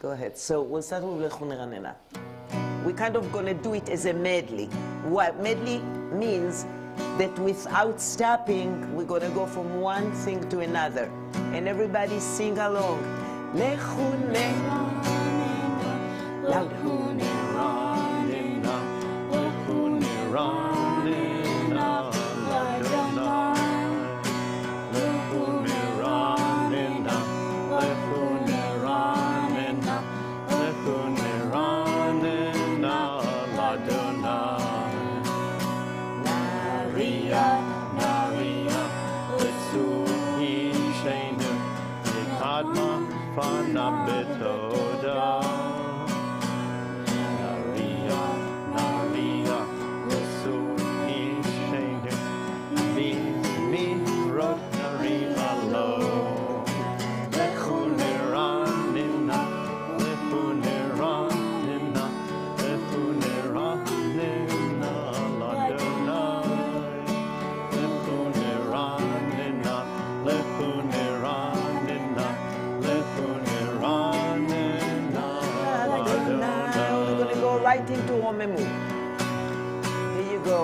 Go ahead. So we'll start with Lechu Neranena. We're kind of going to do it as a medley. What medley means that without stopping, we're going to go from one thing to another. And everybody sing along. Lechu Neranena, Lechu Neranena, Lechu Neranena, Lechu Neranena, Lechu Neranena, Lechu Neranena, Ladonai. Naria, Naria, Lesu Ishenu, Nikadma, Fana Betoda. Naria, Naria, Lesu Ishenu, Mi Rot Nari Alo. Lechu Neranena, Lechu Neranena, Lechu Neranena, Ladonai. Lechu Neranena, Lechu Neranena, Lechu Neranena, Now we're going to go right into Romemu. Here you go.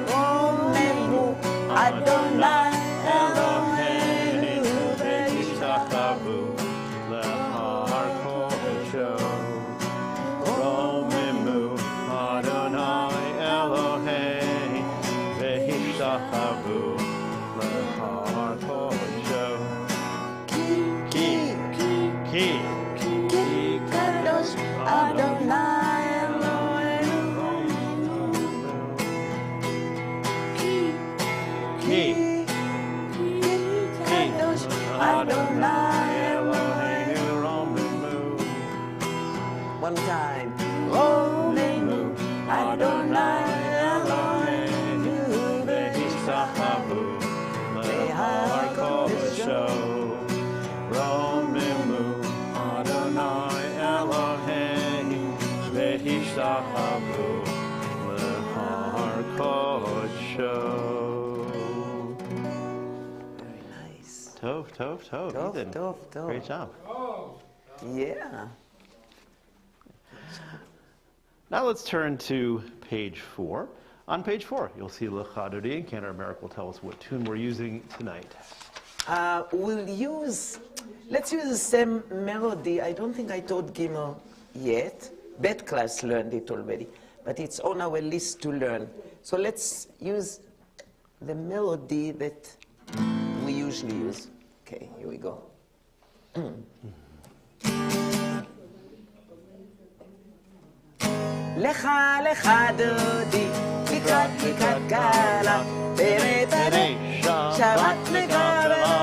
Romemu, Adonai Eloheinu ve'ishtachavu lehar kodesh. Romemu Adonai Eloheinu ve'ishtachavu lehar kodesh. Ki Kadosh Adonai Ki Kadosh Adonai Eloheinu Romemu. One time. Romemu Adonai Eloheinu ve'ishtachavu lehar kodesh. Romemu Adonai Eloheinu ve'ishtachavu lehar kodesh. Very nice. Tov. Tov, Ethan. tov. Great job. Yeah. Now let's turn to page 4. On page 4, you'll see Lecha Dodi, and Cantor Merrick will tell us what tune we're using tonight. Let's use the same melody. I don't think I taught Gimel yet. Bet class learned it already, but it's on our list to learn. So let's use the melody that we usually use. Okay, here we go. Lecha, lecha dodi, likat, likat kala, pere, pere, Shabbat legavela.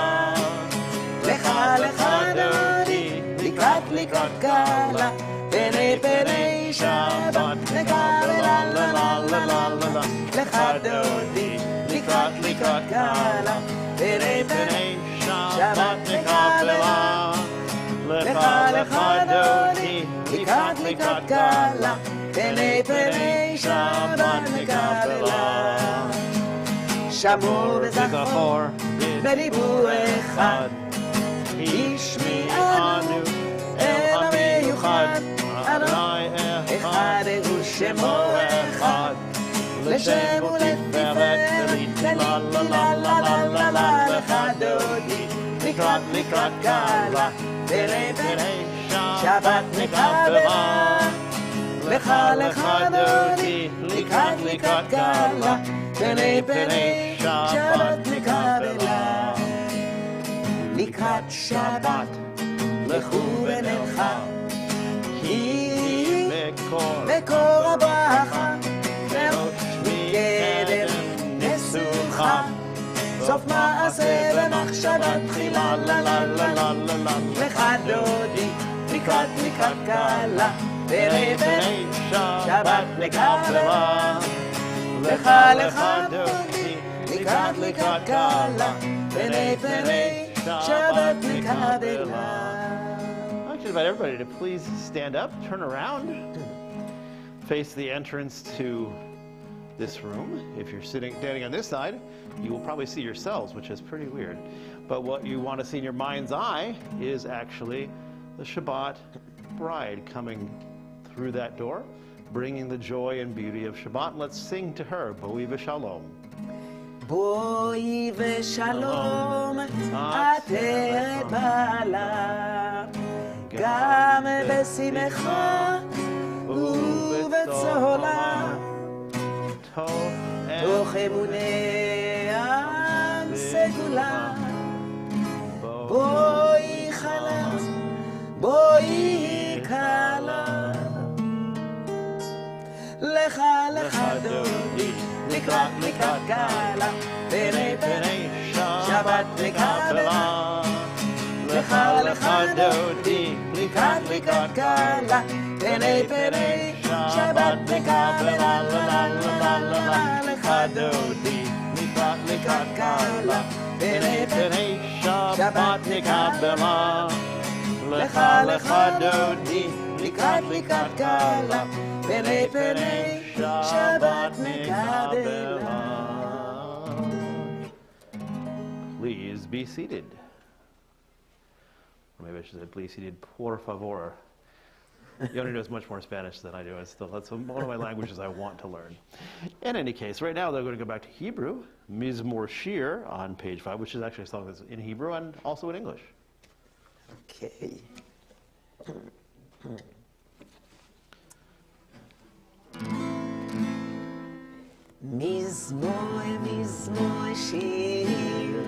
Lecha, lecha dodi, likat, likat kala, pere, pere, Shabbat legavela, la, la, la, la, la, la. Lecha dodi, likat, likat kala, pere, pere, Shabbat legavela. Lecha Dodi, likat, likat kala, pere, pere, Shabbat legavela. שמור וזכור בדיבור אחד, השמיענו אל המיוחד, אדוני אחד הוא שמו אחד, לשם ולתפארת ולתהילה, לה לה לה לה לה לה, לך דודי, לקראת קלה, פרא פרא, שבת נקבלה. לך דודי, לקראת קלה, פרא פרא, שבת נקבלה. לקראת שבת, לכו ונלכה, כי מקור הברכה, וראש מקדם נסוכה, סוף מעשה ומחשבה תחילה, לה לה לה לה לה לה. לך דודי, לקראת קלה, פרא פרא, שבת נקבלה. לך דודי, לקראת קלה, פרא פרא, שבת נקבלה. I should invite everybody to please stand up, turn around, face the entrance to this room. If you're standing on this side, you will probably see yourselves, which is pretty weird. But what you want to see in your mind's eye is actually the Shabbat bride coming through that door, bringing the joy and beauty of Shabbat. Let's sing to her, Boi v'Shalom. Boi v'Shalom, ateret bala, gam b'simcha ובצהלה, תוך אמוני עם סגולה, בואי חלץ, בואי קלה, לך דודי, לקראת קלה, פני שבת לקבלה, לך דודי, לקראת קלה, פני שבת לקבלה, לך דודי, לקראת קלה, פני שבת לקבלה, לך דודי, לקראת קלה, פני שבת לקבלה. Please be seated. Or maybe I should say, please seated, por favor. Yoni knows much more Spanish than I do. That's one of my languages I want to learn. In any case, right now they're going to go back to Hebrew, Mizmor Shir on page 5, which is actually a song that's in Hebrew and also in English. Okay. Mizmor Shir,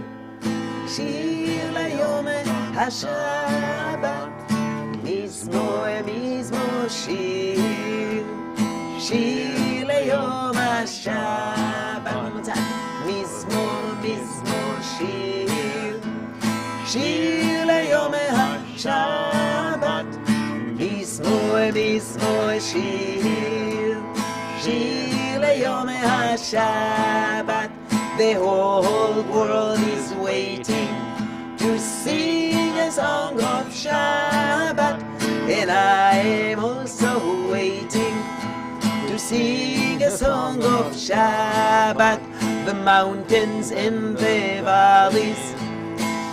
Shir ליום השבת. מזמור שיר, שיר ליום השבת. מזמור שיר, שיר ליום השבת. מזמור שיר, שיר ליום השבת. The whole world is waiting to sing a song of Shabbat, and I am also waiting to sing a song of Shabbat. The mountains and the valleys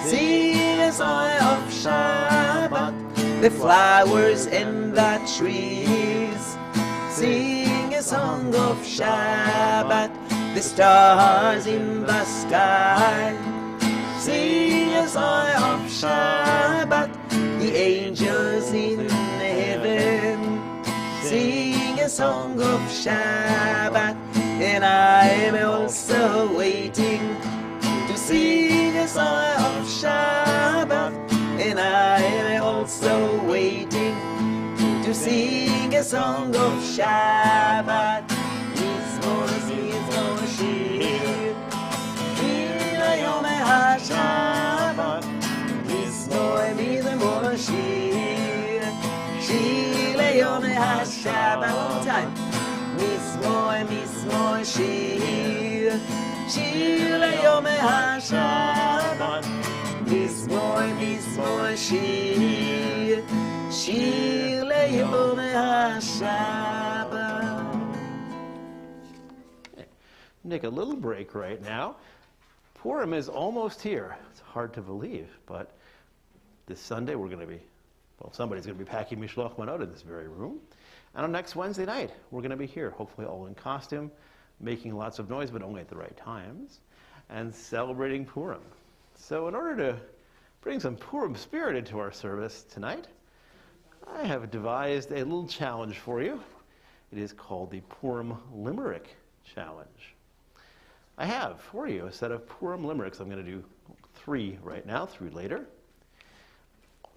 sing a song of Shabbat. The flowers and the trees sing a song of Shabbat. The stars in the sky sing a song of Shabbat. The angels in heaven sing a song of Shabbat. And I am also waiting to sing a song of Shabbat. And I am also waiting to sing a song of Shabbat. Mizmor shir, shir ליום השבת. מזמור שיר, שיר ליום השבת. One time. מזמור שיר, שיר ליום השבת. מזמור שיר, שיר ליום השבת. Nick, a little break right now. Purim is almost here. It's hard to believe, but this Sunday we're going to be, well, somebody's going to be packing Mishloach Manot in this very room. And on next Wednesday night, we're going to be here, hopefully all in costume, making lots of noise, but only at the right times, and celebrating Purim. So in order to bring some Purim spirit into our service tonight, I have devised a little challenge for you. It is called the Purim Limerick Challenge. I have for you a set of Purim limericks. I'm going to do 3 right now, 3 later.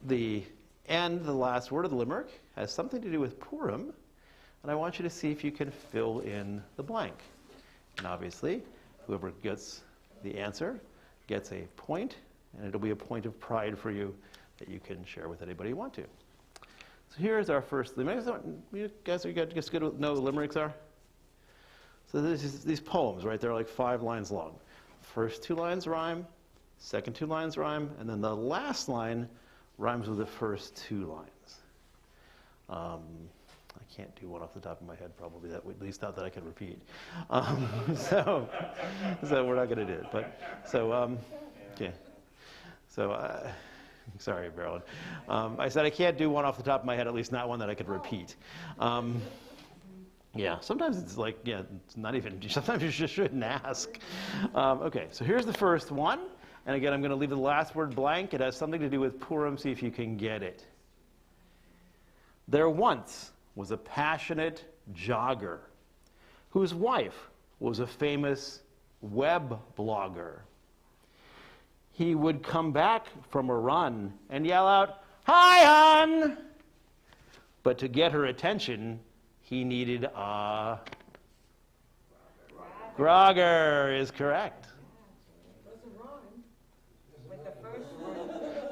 The last word of the limerick has something to do with Purim, and I want you to see if you can fill in the blank. And obviously, whoever gets the answer gets a point, and it'll be a point of pride for you that you can share with anybody you want to. So here's our first limerick. You guys are just good to know what limericks are? So these poems, right, they're like 5 lines long. First 2 lines rhyme, second 2 lines rhyme, and then the last line rhymes with the first 2 lines. I can't do one off the top of my head, probably, at least not that I can repeat. So we're not going to do it. But so yeah. So Sorry, Marilyn. I said I can't do one off the top of my head, at least not one that I could repeat. Yeah, sometimes it's like, yeah, it's not even, sometimes you just shouldn't ask. Okay, so here's the first one. And again, I'm going to leave the last word blank. It has something to do with Purim. See if you can get it. There once was a passionate jogger whose wife was a famous web blogger. He would come back from a run and yell out, "Hi, hon!" But to get her attention, he needed a grogger is correct.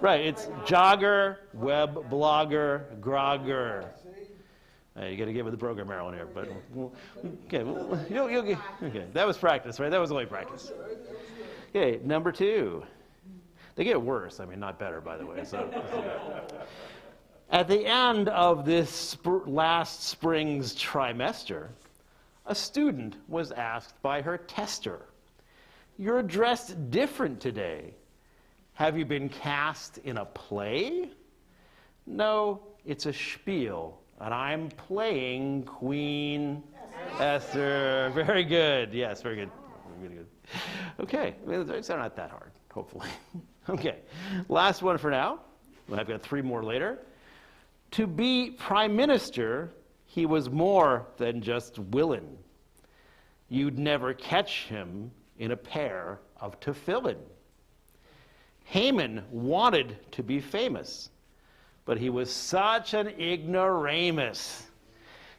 Right, it's jogger, web blogger, grogger. You got to get with the program, Marilyn, here. But okay, okay, that was practice, right? That was only practice. Okay, number 2. They get worse. I mean, not better, by the way. So, at the end of this last spring's trimester, a student was asked by her tester, "You're dressed different today. Have you been cast in a play?" "No, it's a spiel, and I'm playing Queen Esther." Very good. Yes, very good. Really good. Okay, it's not that hard, hopefully. Okay, last one for now. I've got 3 more later. To be prime minister, he was more than just willing. You'd never catch him in a pair of tefillin. Haman wanted to be famous, but he was such an ignoramus.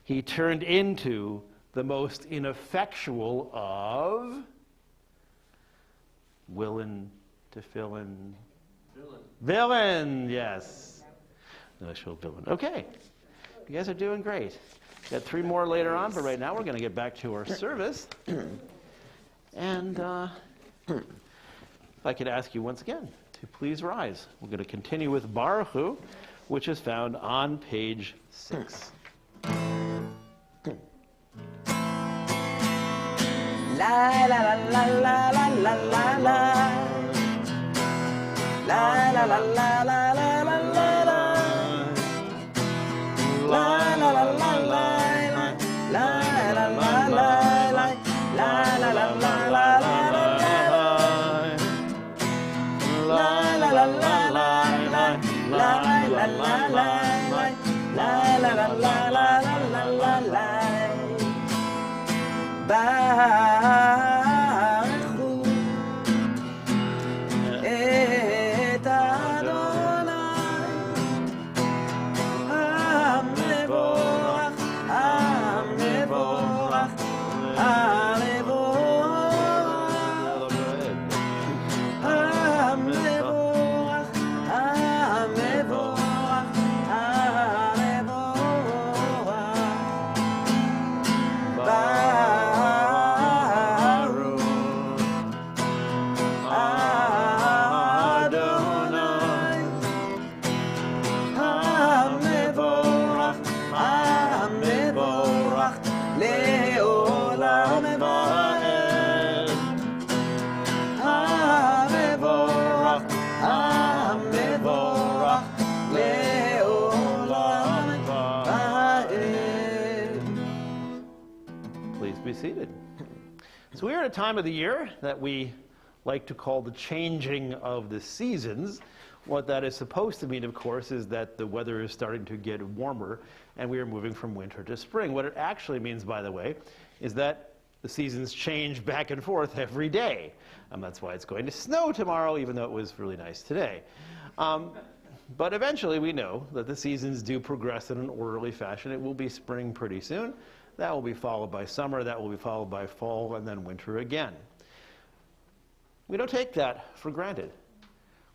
He turned into the most ineffectual of villain, yes. Initial villain. Okay, you guys are doing great. Got 3 more later on, but right now we're going to get back to our service. And if I could ask you once again to please rise. We're going to continue with Baruch Hu, which is found on page 6. La la la la la la la la la. La la la la la la la la la. La la la la la la. La la la la la. La la la la la la la. La la la la la la. La la la la la. La la la la la la la. Baruch et Adonai Hamevorach Hamevorach Hamevorach Hamevorach Hamevorach Hamevorach Be seated. So we're at a time of the year that we like to call the changing of the seasons. What that is supposed to mean, of course, is that the weather is starting to get warmer and we are moving from winter to spring. What it actually means, by the way, is that the seasons change back and forth every day. That's why it's going to snow tomorrow, even though it was really nice today. But eventually we know that the seasons do progress in an orderly fashion. It will be spring pretty soon. That will be followed by summer, that will be followed by fall, and then winter again. We don't take that for granted.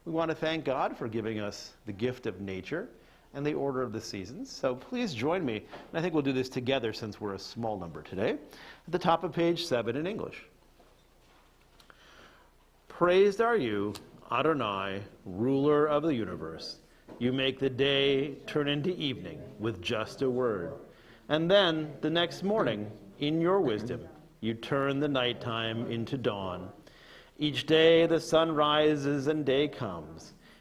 We want to thank God for giving us the gift of nature and the order of the seasons. So please join me, and I think we'll do this together since we're a small number today, at the top of page 7 in English. Praised are you, Adonai, ruler of the universe. You make the day turn into evening with just a word. And then, the next morning, in your wisdom, you turn the nighttime into dawn. Each day the sun rises and day comes.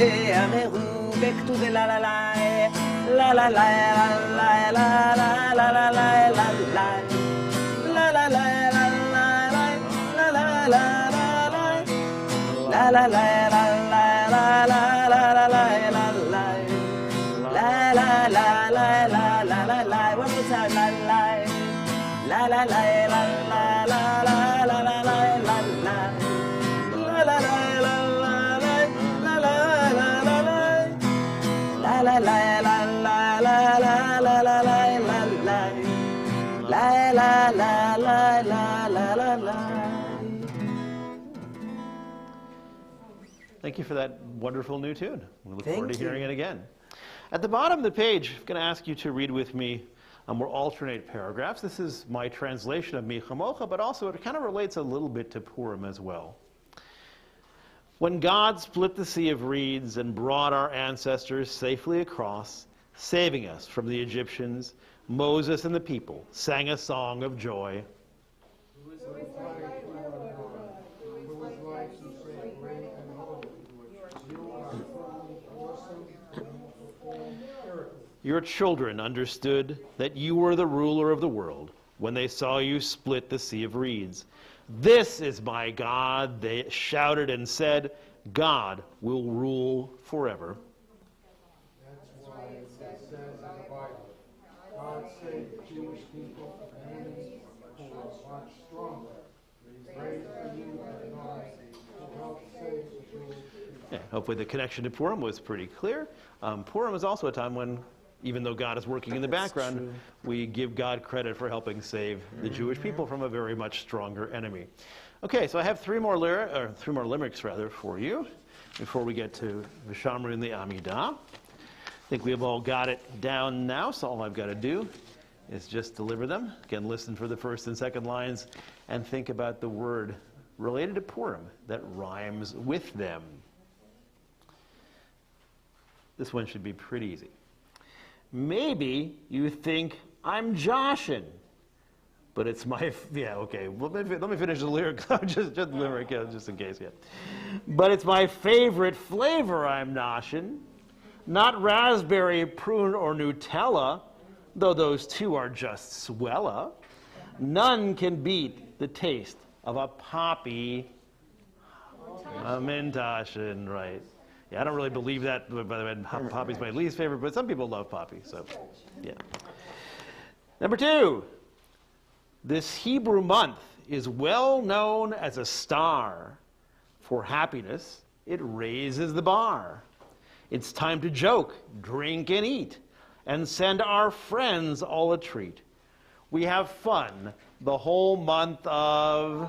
Ameru, back to the la la la, la la la la la la la la la la la. La la la la la la la la la la la la la la la la la la la la. La la la la la la la la. One more time. La la la la la la la la la la la la. La la la la la la la la la la. La la la la la la la la la la la. La la la la la la la la. Thank you for that wonderful new tune. We look Thank forward to you. hearing it again. At the bottom of the page, I'm going to ask you to read with me. We'll alternate paragraphs. This is my translation of Mi Chamocha, but also it kind of relates a little bit to Purim as well. When God split the Sea of Reeds and brought our ancestors safely across, saving us from the Egyptians, Moses and the people sang a song of joy. Your children understood that you were the ruler of the world when they saw you split the Sea of Reeds. This is my God, they shouted and said, God will rule forever. That's why it says in the Bible, God saved the Jewish people from enemies who were much stronger. He's raised for you an army to help save the Jewish people. Yeah, hopefully the connection to Purim was pretty clear. Purim is also a time when, even though God is working in the background, we give God credit for helping save the Jewish people from a very much stronger enemy. Okay, so I have three more limericks for you before we get to Vishamru and the Amidah. I think we've all got it down now, so all I've got to do is just deliver them. Again, listen for the first and second lines and think about the word related to Purim that rhymes with them. This one should be pretty easy. Maybe you think I'm Joshin, but it's my, yeah, okay, well, let me finish the lyric, just the limerick, yeah, just in case, yeah. But it's my favorite flavor I'm noshin', not raspberry, prune, or Nutella, though those two are just swella. None can beat the taste of a poppy, a mintashin, right. Yeah, I don't really believe that, by the way, poppy's my least favorite, but some people love poppy, so, yeah. Number two, this Hebrew month is well known as a star. For happiness, it raises the bar. It's time to joke, drink, and eat, and send our friends all a treat. We have fun the whole month of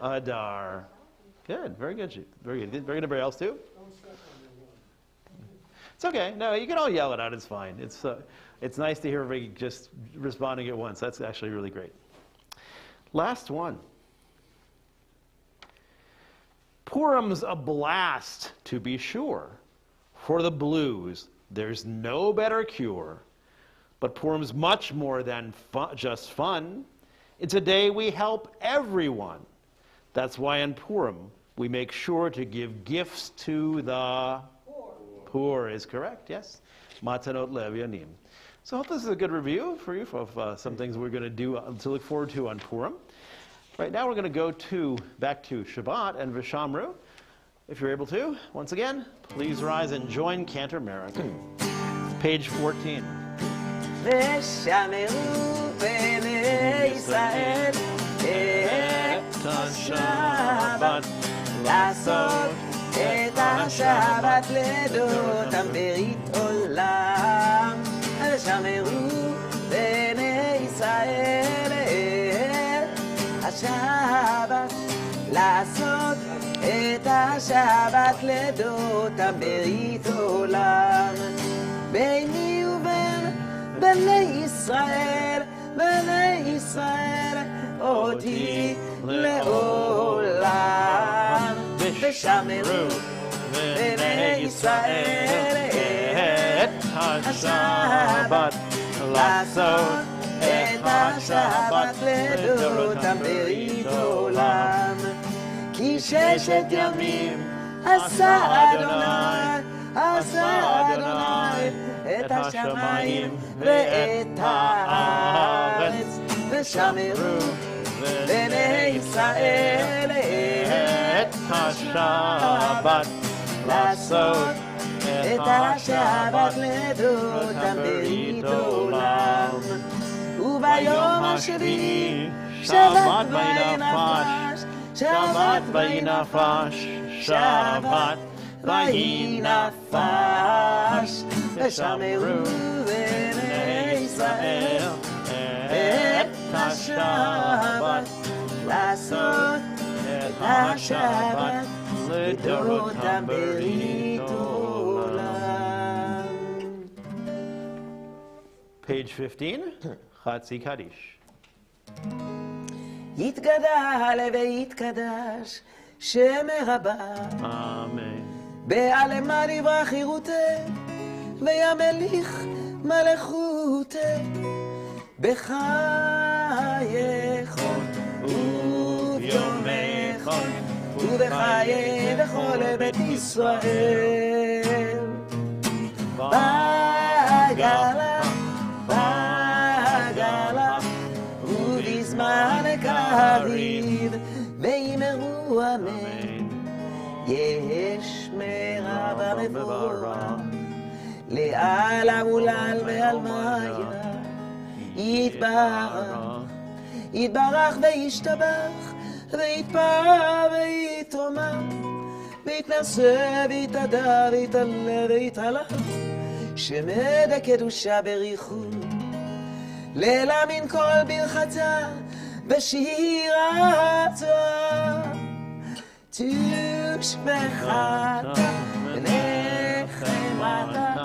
Adar. Good, very good, very good. Very good. Anybody else too? It's okay. No, you can all yell it out. It's fine. It's nice to hear everybody just responding at once. That's actually really great. Last one. Purim's a blast, to be sure. For the blues, there's no better cure. But Purim's much more than just fun. It's a day we help everyone. That's why in Purim, we make sure to give gifts to the poor is correct, yes. Matanot le'avyanim. So I hope this is a good review for you of some things we're going to do to look forward to on Purim. Right now we're going to go back to Shabbat and Vishamru. If you're able to, once again, please rise and join Cantor Merrick. Page 14. ושמרו בני ישראל את השבת לעשות את השבת לדותם ברית עולם. ושמרו בני ישראל את השבת לעשות את השבת לדותם ברית עולם. ביני ובין בני ישראל אותי לעולם. ושמרו בני ישראל את השבת לעשות את השבת לדותם ברית עולם. כי 6 ימים עשה אדוני השמיים ואת הארץ, ושמרו בני ישראל את השבת לעשות את השבת לדורותם ברית עולם. וביום השביעי שבת וינפש, שבת וינפש, שבת וינפש, ושמרו בני ישראל את השבת לעשות את השבת לדורותם ברית עולם. Page 15, Chatzi Kaddish. יתגדל ויתקדש שם רבה, Amen. בעלמה דברה חירותה, וימליך מלכותה, בחייכון וביומכון, ובחיי בכל בית ישראל. בגלה, בגלה, ובזמן קריב, ויאמרו אמן. יש מרבה מבורך, לעלה ולעל ועלמיה, יתברך, יתברך וישתבח, ויתפאר ויתרומם, ויתנשא ויתהדר ויתעלה ויתעלה, שמד הקדושה בריחו, להאמין כל ברכתה ושירתה, תושבחתה ונחמתה,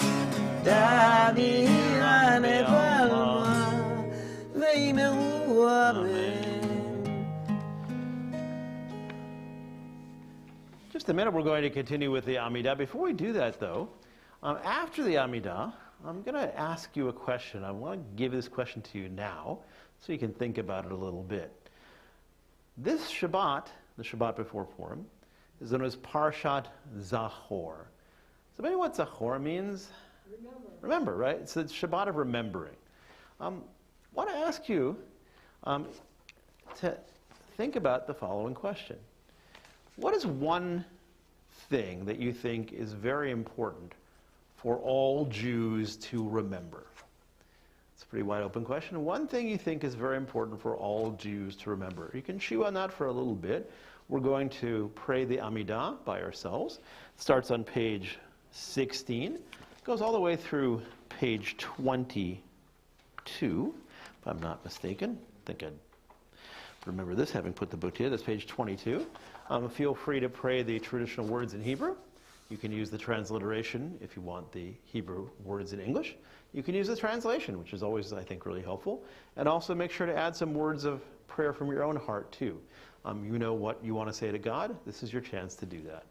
דמירה נבלמה, ויאמרו אמן. Just a minute, we're going to continue with the Amidah. Before we do that, though, after the Amidah, I'm going to ask you a question. I want to give this question to you now so you can think about it a little bit. This Shabbat, the Shabbat before Purim, is known as Parshat Zachor. So maybe what Zachor means? Remember, right? It's the Shabbat of remembering. I want to ask you to think about the following question. What is one thing that you think is very important for all Jews to remember? It's a pretty wide open question. One thing you think is very important for all Jews to remember. You can chew on that for a little bit. We're going to pray the Amidah by ourselves. It starts on page 16. It goes all the way through page 22, if I'm not mistaken. I think I'd remember this, having put the book here. That's page 22. Feel free to pray the traditional words in Hebrew. You can use the transliteration if you want the Hebrew words in English. You can use the translation, which is always, I think, really helpful. And also make sure to add some words of prayer from your own heart, too. You know what you want to say to God. This is your chance to do that.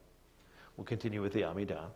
We'll continue with the Amidah.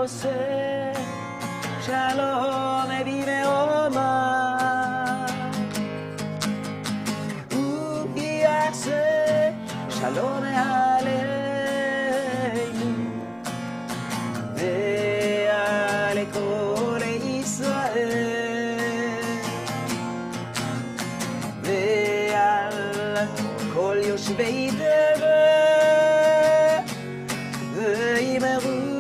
עושה שלום במרומה הוא יעשה שלום עלינו ועל כל ישראל ועל כל יושבי תבל וימרו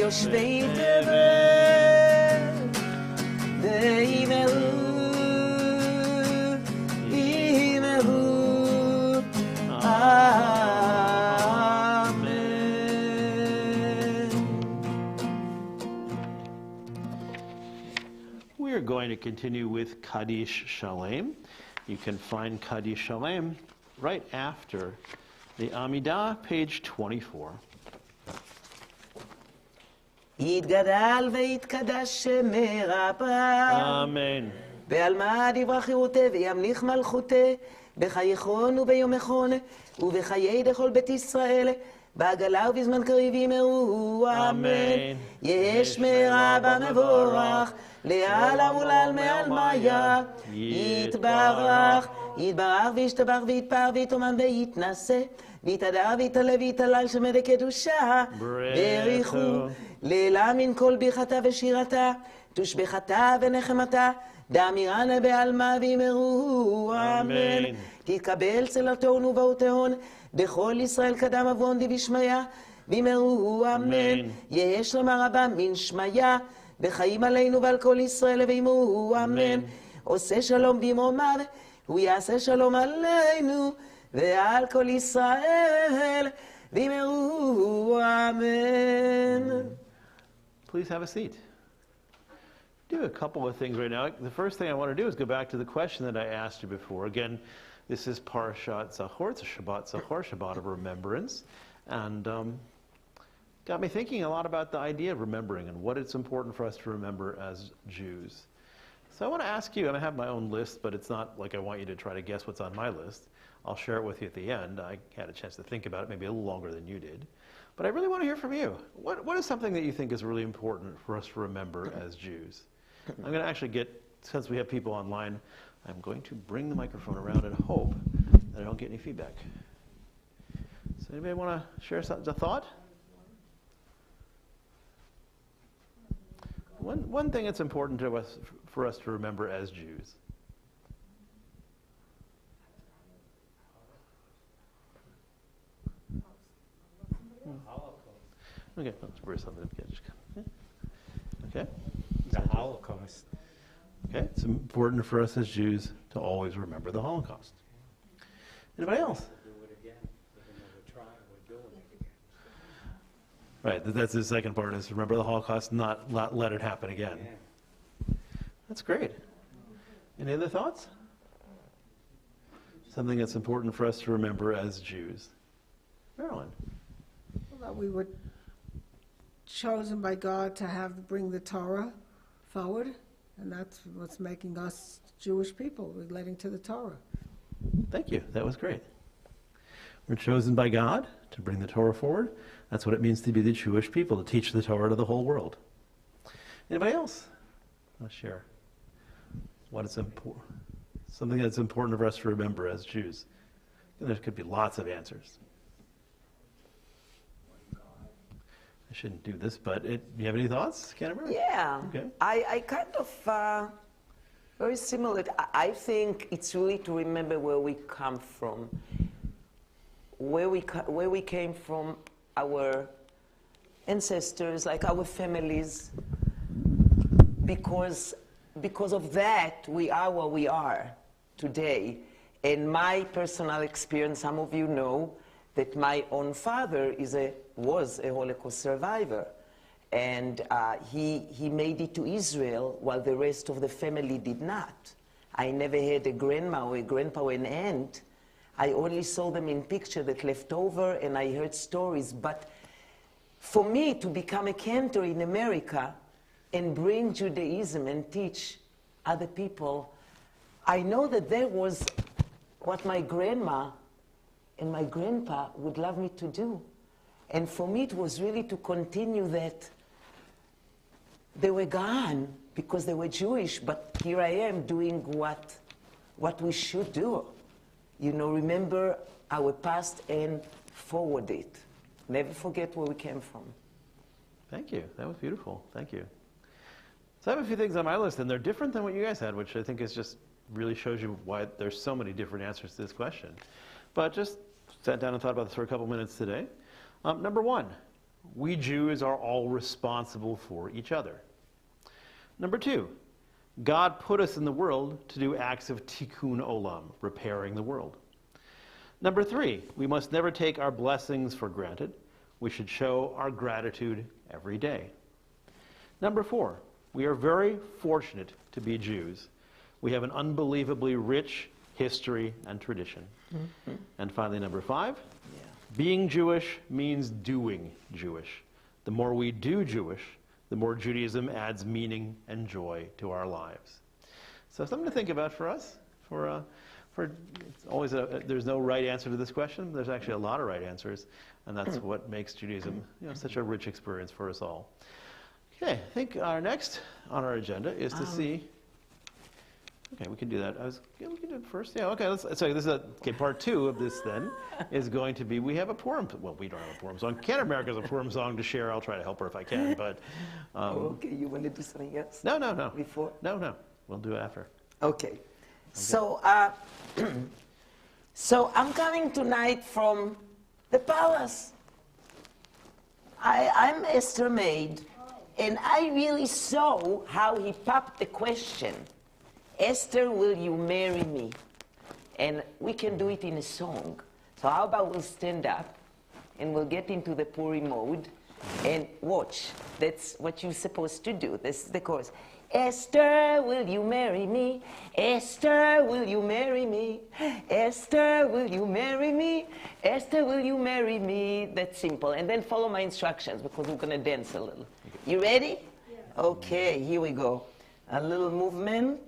יושבי תבל וימרו We are going to continue with Kaddish Shalem. You can find Kaddish Shalem right after the Amidah, page 24. יתגדל ויתקדש שמי רבה Amen. בעלמא דברה חירותי וימליך מלכותי בחייכון וביומכון ובחיי דכל בית ישראל בעגלה ובזמן קריב ימרו אמן. יש מרבה מבורך לעלם ולעלמי עלמיה יתברך יתברך וישתבח ויתפאר ויתאמן ויתנשא ויתהדר ויתעלה ויתהלל שמי דקדושה בריחו לילה מן כל ברכתה ושירתה תושבחתה ונחמתה דאמירנה בעלמא וימרו אמן. תתקבל צלתון ובאותהון בכל ישראל קדם עוון דבשמיה וימרו אמן. יהא שלמה רבה מן שמיה בחיים עלינו ועל כל ישראל וימרו אמן. עושה שלום במרומיו הוא יעשה שלום עלינו ועל כל ישראל וימרו אמן. Please have a seat. Do a couple of things right now. The first thing I want to do is go back to the question that I asked you before. Again, this is Parshat Zachor. It's a Shabbat Zachor, Shabbat of remembrance. And got me thinking a lot about the idea of remembering and what it's important for us to remember as Jews. So I want to ask you, and I have my own list, but it's not like I want you to try to guess what's on my list. I'll share it with you at the end. I had a chance to think about it, maybe a little longer than you did. But I really want to hear from you. What is something that you think is really important for us to remember as Jews? I'm going to actually get, since we have people online, I'm going to bring the microphone around and hope that I don't get any feedback. So anybody want to share a thought? One thing that's important to us, for us to remember as Jews. Okay, let's bring something up. Okay. The Holocaust. Okay, it's important for us as Jews to always remember the Holocaust. Anybody else? Do it again. We're trying, we're doing it again. Right, that's the second part, is remember the Holocaust, not let it happen again. Yeah. That's great. Any other thoughts? Something that's important for us to remember as Jews. Marilyn. That we were chosen by God to bring the Torah forward, and that's what's making us Jewish people, relating to the Torah. Thank you. That was great. We're chosen by God to bring the Torah forward. That's what it means to be the Jewish people, to teach the Torah to the whole world. Anybody else? I'll share what is important. Something that's important for us to remember as Jews. And there could be lots of answers. I shouldn't do this, but do you have any thoughts, Canterbury? Yeah. Okay. I kind of, very similar. I think it's really to remember where we come from. Where we came from, our ancestors, like our families. Because of that, we are what we are today. And my personal experience, some of you know that my own father was a Holocaust survivor. And he made it to Israel while the rest of the family did not. I never had a grandma or a grandpa or an aunt. I only saw them in picture that left over, and I heard stories. But for me to become a cantor in America and bring Judaism and teach other people, I know that there was what my grandma and my grandpa would love me to do. And for me, it was really to continue that. They were gone because they were Jewish, but here I am doing what we should do. You know, remember our past and forward it. Never forget where we came from. Thank you. That was beautiful. Thank you. So I have a few things on my list, and they're different than what you guys had, which I think is just really shows you why there's so many different answers to this question. But just sat down and thought about this for a couple minutes today. Number one, we Jews are all responsible for each other. Number two, God put us in the world to do acts of tikkun olam, repairing the world. Number three, we must never take our blessings for granted. We should show our gratitude every day. Number four, we are very fortunate to be Jews. We have an unbelievably rich history and tradition. Mm-hmm. And finally, number five, being Jewish means doing Jewish. The more we do Jewish, the more Judaism adds meaning and joy to our lives. So something to think about for us. It's always there's no right answer to this question. There's actually a lot of right answers, and that's what makes Judaism, such a rich experience for us all. Okay, I think our next on our agenda is to see. Okay, we can do that. We can do it first. Yeah, okay. So this is part two of this. Then is going to be we have a Purim. Well, we don't have a Purim song. Canterbury has a Purim song to share. I'll try to help her if I can. But okay, you want to do something else? No. Before? No. We'll do it after. Okay. So, so I'm coming tonight from the palace. I'm Esther maid, and I really saw how he popped the question. Esther, will you marry me? And we can do it in a song. So how about we'll stand up and we'll get into the Purim mode and watch. That's what you're supposed to do. This is the chorus. Esther, will you marry me? Esther, will you marry me? Esther, will you marry me? Esther, will you marry me? That's simple. And then follow my instructions because we're going to dance a little. You ready? Yeah. Okay, here we go. A little movement.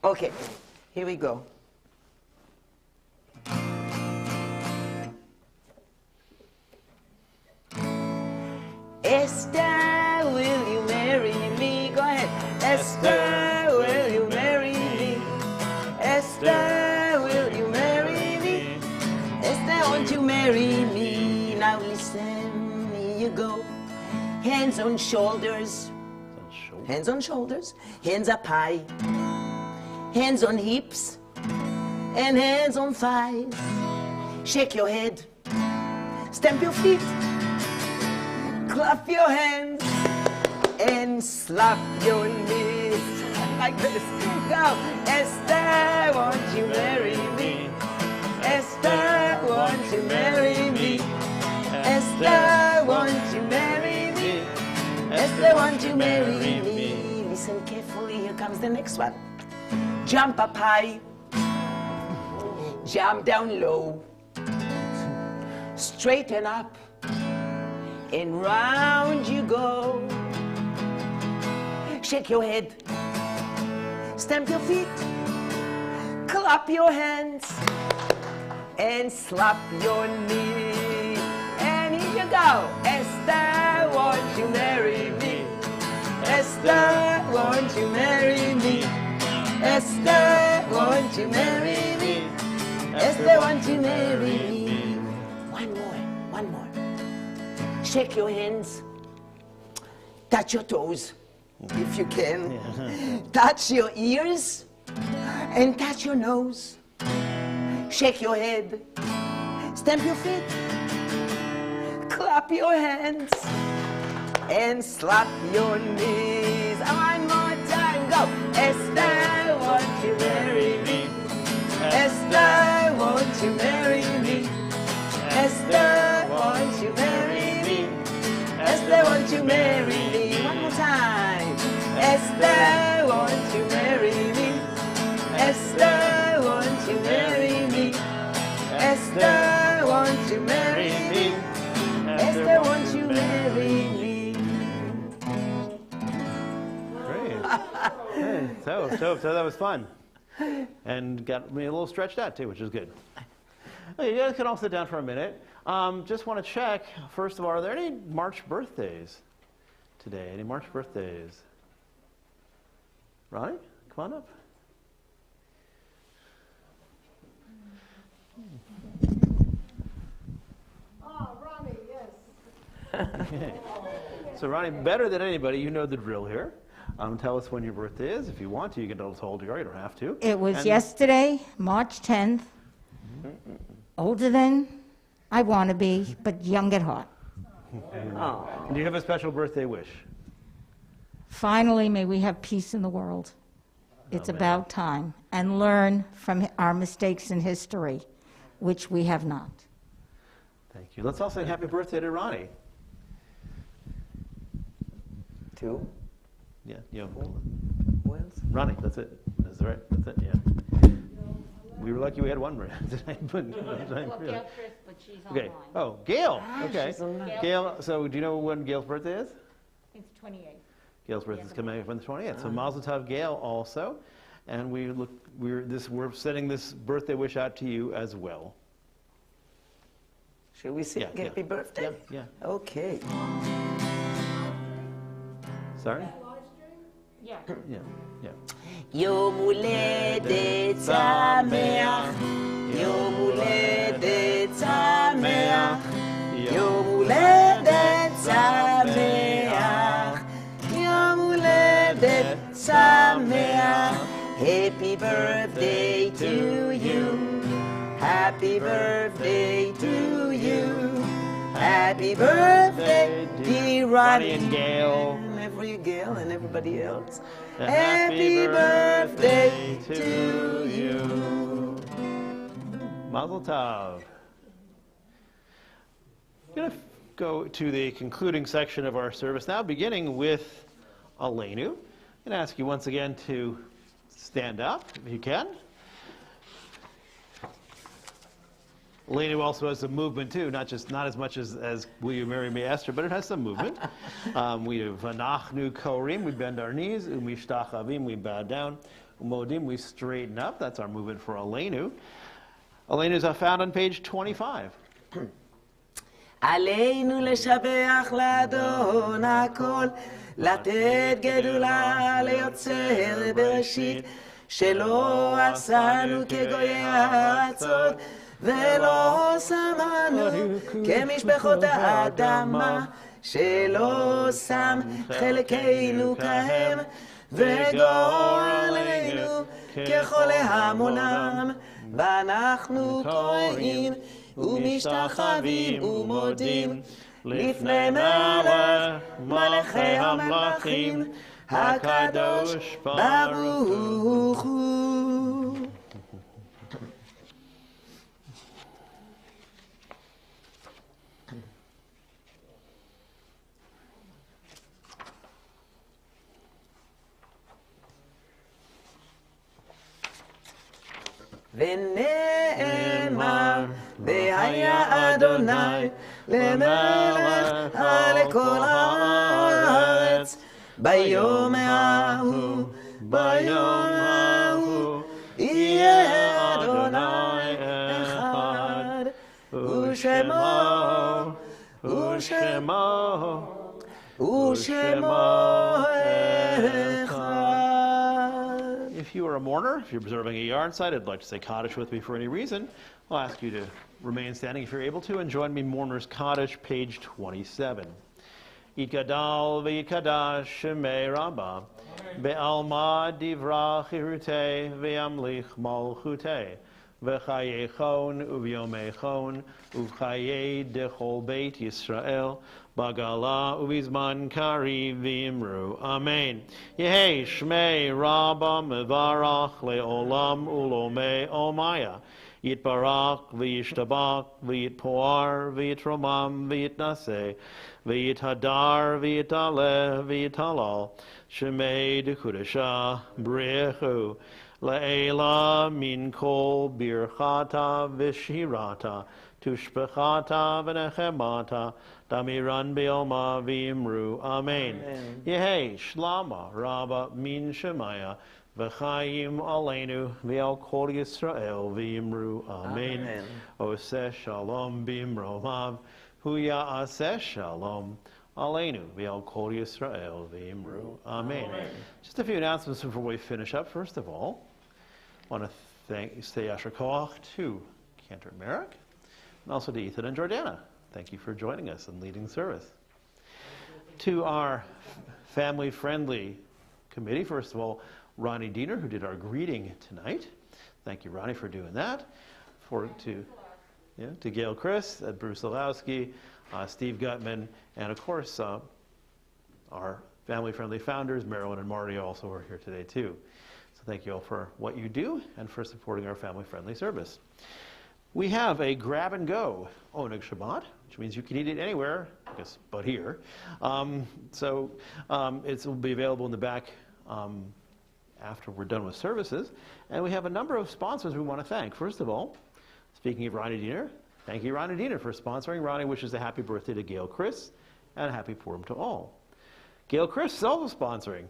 Okay, here we go. Esther, will you marry me? Go ahead. Esther, will you marry me? Esther, will you marry me? Esther, won't you marry me? Now listen, here you go. Hands on shoulders. Hands on shoulders. Hands up high. Hands on hips. And hands on thighs. Shake your head. Stamp your feet. Clap your hands. And slap your knees. Like this. Go. Esther, won't you marry me? Esther, won't you marry me? Esther, won't you marry me? Esther, won't you marry me? Listen carefully, here comes the next one. Jump up high, jump down low, straighten up, and round you go. Shake your head, stamp your feet, clap your hands, and slap your knee. And here you go. Esther, won't you marry me? Esther, won't you marry me? Esther, won't won't you marry me? Esther, won't you marry me? One more. Shake your hands. Touch your toes, if you can. Touch your ears and touch your nose. Shake your head. Stamp your feet. Clap your hands. And slap your knees. One more time, go. Esther, won't you marry me? Esther, won't you marry me? Esther, won't you marry me? Esther, won't you marry me? One more time. Esther, won't you marry me? Esther, won't you marry me? Esther, won't you marry me? Esther, won't you marry me? Great. Hey, so that was fun. And got me a little stretched out too, which is good. Okay, you guys can all sit down for a minute. Just want to check, first of all, are there any March birthdays today? Any March birthdays? Ronnie, come on up. Oh, Ronnie, yes. Okay. So Ronnie, better than anybody, you know the drill here. Tell us when your birthday is. If you want to, you can tell us how old you are. You don't have to. It was yesterday, March 10th. Older than I want to be, but young at heart. And do you have a special birthday wish? Finally, may we have peace in the world. It's Amen. about time. And learn from our mistakes in history, which we have not. Thank you. Let's all say happy birthday to Ronnie. 2. Yeah, Who else? Ronnie, that's it. That's right. That's it, yeah. We were lucky we had one today, but okay. Oh, Gail. Okay. Gail, so do you know when Gail's birthday is? It's 28. Gail's birthday is coming up on the 28th. So Mazel Tov, Gail, also. And we're sending this birthday wish out to you as well. Should we sing Yeah, happy birthday? Yeah. Okay. Sorry? Yeah. Yeah. יום הולדת שמח, יום הולדת שמח, יום הולדת שמח, יום הולדת שמח. Happy birthday to you, happy birthday to you, happy birthday dear Ronnie and Gail. and every Gail and everybody else. Happy birthday to you. Mazel Tov. I'm going to go to the concluding section of our service now, beginning with Aleinu. I'm going to ask you once again to stand up, if you can. Aleinu also has some movement too, not as much as Will You Marry Me, Esther, but it has some movement. We have Anachnu Korim, we bend our knees, Umishtachavim, we bow down, Umodim, we straighten up. That's our movement for Aleinu. Aleinu is found on page 25. עלינו לשבח לאדון הכל, לתת גדולה ליוצר בראשית, שלא עשנו כגויי הארצות, ולא שמנו כמשפחות האדמה, שלא שם חלקנו כהם, וגורלנו ככל המונם, ואנחנו קוראים ומשתחווים ומודים לפני מלכי המלכים הקדוש ברוך הוא. ונאמר והיה אדוני למלך על כל הארץ ביום ההוא יהיה אדוני אחד ושמו אחד. If you are a mourner, if you're observing a yard site, I'd like to say Kaddish with me for any reason, I'll ask you to remain standing if you're able to, and join me Mourner's Kaddish, page 27. Yitgadal v'yitkadash shemei Rabbah, be'alma divra chirutei ve'amlich malchutei, v'chayechon uv'yomechon uv'chayei dechol beit Yisrael, bagala uvizman kari v'imru. Amen. Yehei shmei Rabbah mevarach le'olam ulomei omaya. Yitbarak v'yishtabak v'yitpoar v'yitromam v'yitnaseh v'yithadar v'yitaleh v'yitalal shemei dekudesha brechu le'ela min kol birchata v'shirata tushpechata v'nechemata damiran be'alma v'imru. Amen. Yehei shlama Rabbah min shemaya v'chayim aleinu v'al kol Yisrael v'imru. Amen. Oseh shalom b'imromav hu ya'aseh shalom aleinu v'al kol Yisrael v'imru. Amen. Just a few announcements before we finish up. First of all, I want to say Yasher Koach to Cantor Merrick, and also to Ethan and Jordana. Thank you for joining us and leading service. To our family-friendly committee, first of all, Ronnie Diener, who did our greeting tonight. Thank you, Ronnie, for doing that. To Gail Chris, Bruce Olowski, Steve Gutman, and of course, our family-friendly founders, Marilyn and Marty, also are here today too. So thank you all for what you do and for supporting our family-friendly service. We have a grab-and-go Oneg Shabbat, which means you can eat it anywhere, I guess, but here. It will be available in the back after we're done with services. And we have a number of sponsors we want to thank. First of all, speaking of Ronnie Diener, thank you, Ronnie Diener, for sponsoring. Ronnie wishes a happy birthday to Gail Chris and a happy Purim to all. Gail Chris is also sponsoring,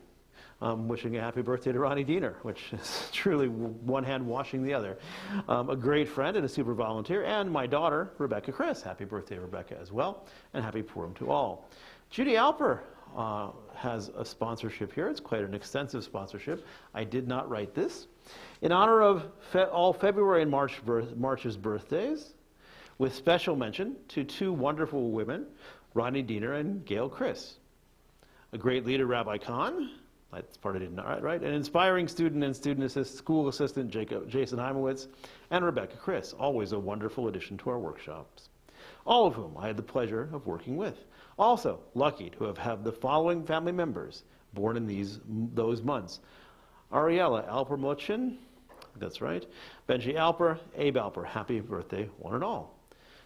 wishing a happy birthday to Ronnie Diener, which is truly one hand washing the other. A great friend and a super volunteer, and my daughter, Rebecca Chris. Happy birthday, Rebecca, as well, and happy Purim to all. Judy Alper has a sponsorship here. It's quite an extensive sponsorship. I did not write this. In honor of all February and March's birthdays, with special mention to two wonderful women, Ronnie Diener and Gail Chris. A great leader, Rabbi Kahn. That's part I did not write. An inspiring student and school assistant, Jason Heimowitz, and Rebecca Chris. Always a wonderful addition to our workshops. All of whom I had the pleasure of working with. Also, lucky to have had the following family members born in those months. Ariella Alper-Mochin, that's right. Benji Alper, Abe Alper. Happy birthday, one and all.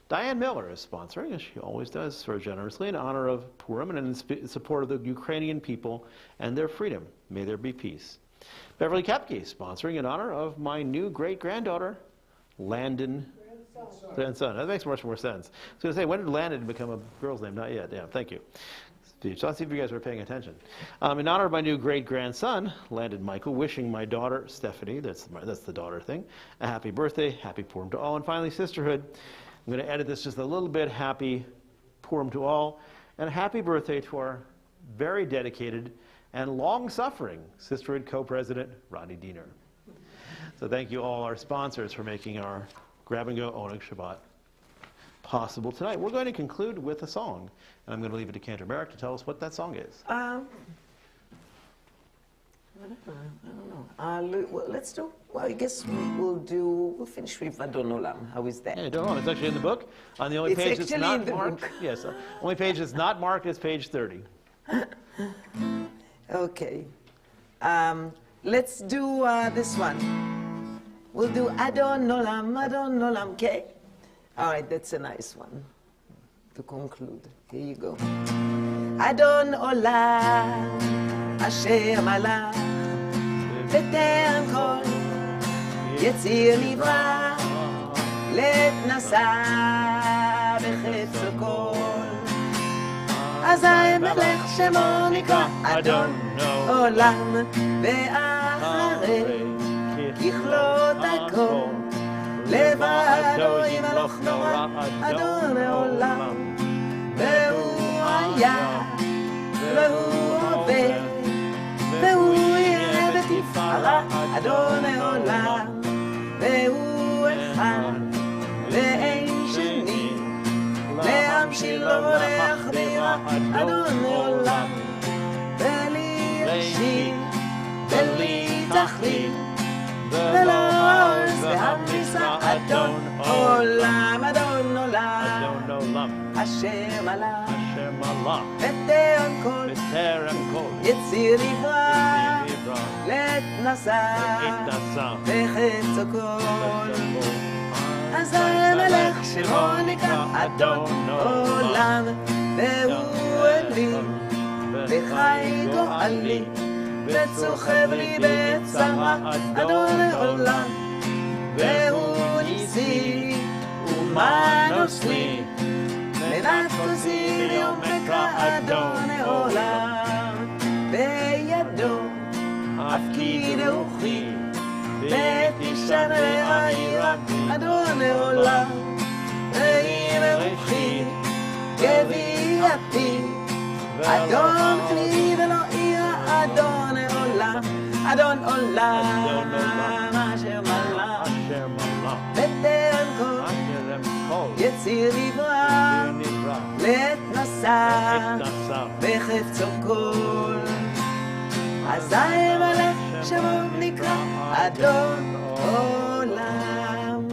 Diane Miller is sponsoring, as she always does, so generously, in honor of Purim and in support of the Ukrainian people and their freedom. May there be peace. Beverly Kepke, sponsoring in honor of my new great-granddaughter, Landon. Grandson. That makes much more sense. I was going to say, when did Landon become a girl's name? Not yet. Yeah, thank you. So let's see if you guys were paying attention. In honor of my new great-grandson, Landon Michael, wishing my daughter, Stephanie, that's the daughter thing, a happy birthday, happy Purim to all. And finally, sisterhood. I'm going to edit this just a little bit. Happy Purim to all. And a happy birthday to our very dedicated and long-suffering sisterhood co-president, Ronnie Diener. So thank you all our sponsors for making our Grab-and-Go Oneg Shabbat possible tonight. We're going to conclude with a song. And I'm going to leave it to Cantor Merrick to tell us what that song is. I don't know. Let's do, well, I guess we'll finish with Adon Olam. How is that? Yeah, Adon Olam. It's actually in the book. On the only page that's not marked. Book. Yes, only page that's not marked is page 30. Okay. Let's do this one. We'll do Adon Olam, okay? All right, that's a nice one to conclude. Here you go. Adon Olam, Asher Malach, בטרם כל יציר נברא, לעת נשא בחץ הכל. אזי מלך שמו נקרא אדון עולם, ואחרי ככלות הכל, לבדו ימלוך נורא אדון העולם. והוא היה והוא עובד, והוא יראה בתפארת אדוני עולם, והוא אחד, ואין שני, להמשיל לו להחבירה, אדוני עולם, ולי ראשית, ולי תכלית, ולא עוז והמריסה, אדון עולם, אדון עולם, אשר מלך, בטרם כל, יציר נברא, לעת נשא, וחפצו כל. אז המלך שמו נקרא אדון עולם, והוא אלי, וחי גואלי, וצוחב לי בצרה, אדון עולם, והוא ניסי, ומנוס לי, מנת כוסי ליום מקרא אדון עולם, בידו הפקיד רוחי, ותשען העירה אדון עולם, והנה רוחי גווייתי, אדון כלי ולא עירה אדון עולם, אדון עולם אשר מלך, בטרם כל יציר נברא, לעת נשא, וחפצו כל. אזי מלך שמו נקרא אדון עולם.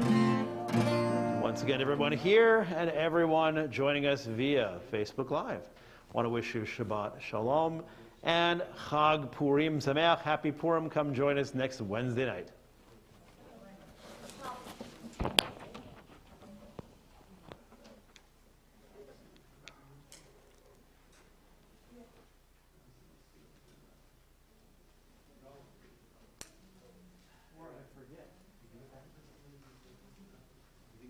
Once again, everyone here and everyone joining us via Facebook Live. I want to wish you Shabbat Shalom and Chag Purim Sameach. Happy Purim. Come join us next Wednesday night.